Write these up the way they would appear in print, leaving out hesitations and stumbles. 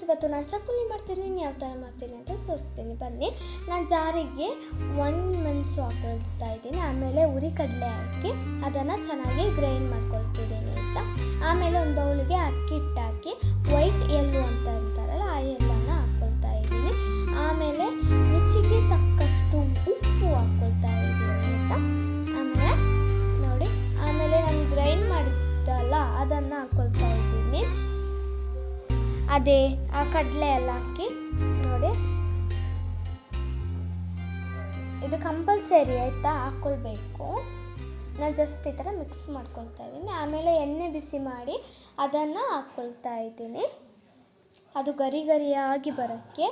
Friends, ಇವತ್ತು ನಾನು ಚಕ್ಕುಲಿ ಮಾಡ್ತೀನಿ. ಯಾವ ಥರ ಮಾಡ್ತೀನಿ ಅಂತ ತೋರಿಸ್ತೀನಿ ಬನ್ನಿ. ನಾನು ಜಾರಿಗೆ 1 ಮೆಣಸು ಹಾಕೊಳ್ತಾ ಇದ್ದೀನಿ. ಆಮೇಲೆ ಉರಿ ಕಡಲೆ ಹಾಕಿ ಅದನ್ನು ಚೆನ್ನಾಗಿ ಗ್ರೈಂಡ್ ಮಾಡ್ಕೊಳ್ತಿದ್ದೀನಿ ಆಯಿತಾ. ಆಮೇಲೆ ಒಂದು ಬೌಲಿಗೆ ಅಕ್ಕಿ ಹಿಟ್ಟು ಹಾಕಿ ವೈಟ್ ಎಳ್ಳು ಅಂತ ಅಂತಾರಲ್ಲ ಆ ಎಳ್ಳನ್ನು ಹಾಕ್ಕೊಳ್ತಾ ಇದ್ದೀನಿ. ಆಮೇಲೆ ರುಚಿಗೆ ತಕ್ಕಷ್ಟು ಉಪ್ಪು ಹಾಕ್ಕೊಳ್ತಾ ಇದ್ದೀನಿ ಆಯಿತಾ. ಆಮೇಲೆ ನೋಡಿ, ಆಮೇಲೆ ನಾನು ಗ್ರೈಂಡ್ ಮಾಡಿದ್ದಲ್ಲ ಅದನ್ನು ಹಾಕ್ಕೊಳ್ತಾ ಇದ್ದೀನಿ. ಅದೇ ಆ ಕಡಲೆ ಎಲ್ಲ ಹಾಕಿ ನೋಡಿ, ಇದು ಕಂಪಲ್ಸರಿ ಆಯಿತಾ, ಹಾಕ್ಕೊಳ್ಬೇಕು. ನಾನು ಜಸ್ಟ್ ಈ ಥರ ಮಿಕ್ಸ್ ಮಾಡ್ಕೊಳ್ತಾ ಇದ್ದೀನಿ. ಆಮೇಲೆ ಎಣ್ಣೆ ಬಿಸಿ ಮಾಡಿ ಅದನ್ನು ಹಾಕ್ಕೊಳ್ತಾ ಇದ್ದೀನಿ. ಅದು ಗರಿ ಗರಿಯಾಗಿ ಬರೋಕ್ಕೆ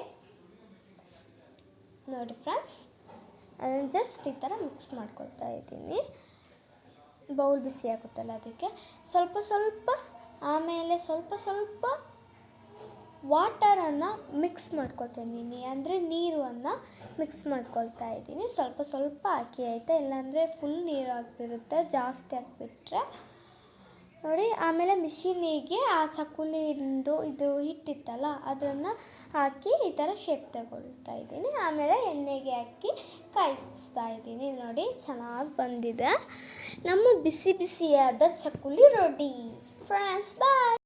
ನೋಡಿ ಫ್ರೆಂಡ್ಸ್, ಅದನ್ನು ಜಸ್ಟ್ ಈ ಥರ ಮಿಕ್ಸ್ ಮಾಡ್ಕೊಳ್ತಾ ಇದ್ದೀನಿ. ಬೌಲ್ ಬಿಸಿ ಆಗುತ್ತಲ್ಲ ಅದಕ್ಕೆ ಸ್ವಲ್ಪ ಸ್ವಲ್ಪ, ಆಮೇಲೆ ಸ್ವಲ್ಪ ಸ್ವಲ್ಪ ವಾಟರನ್ನು ಮಿಕ್ಸ್ ಮಾಡ್ಕೊಳ್ತೀನಿ, ಅಂದರೆ ನೀರನ್ನು ಮಿಕ್ಸ್ ಮಾಡ್ಕೊಳ್ತಾ ಇದ್ದೀನಿ. ಸ್ವಲ್ಪ ಸ್ವಲ್ಪ ಹಾಕಿ ಆಯಿತಾ, ಇಲ್ಲಾಂದರೆ ಫುಲ್ ನೀರು ಆಗಿಬಿಡುತ್ತೆ ಜಾಸ್ತಿ ಹಾಕಿಬಿಟ್ರೆ ನೋಡಿ. ಆಮೇಲೆ ಮಿಷಿನಿಗೆ ಆ ಚಕ್ಕುಲಿಂದು ಇದು ಹಿಟ್ಟಿತ್ತಲ್ಲ ಅದನ್ನು ಹಾಕಿ ಈ ಥರ ಶೇಪ್ ತಗೊಳ್ತಾ ಇದ್ದೀನಿ. ಆಮೇಲೆ ಎಣ್ಣೆಗೆ ಹಾಕಿ ಕಾಯಿಸ್ತಾ ಇದ್ದೀನಿ. ನೋಡಿ, ಚೆನ್ನಾಗಿ ಬಂದಿದೆ ನಮ್ಮ ಬಿಸಿ ಬಿಸಿಯಾದ ಚಕ್ಕುಲಿ ರೆಡಿ ಫ್ರೆಂಡ್ಸ್. ಬಾಯ್.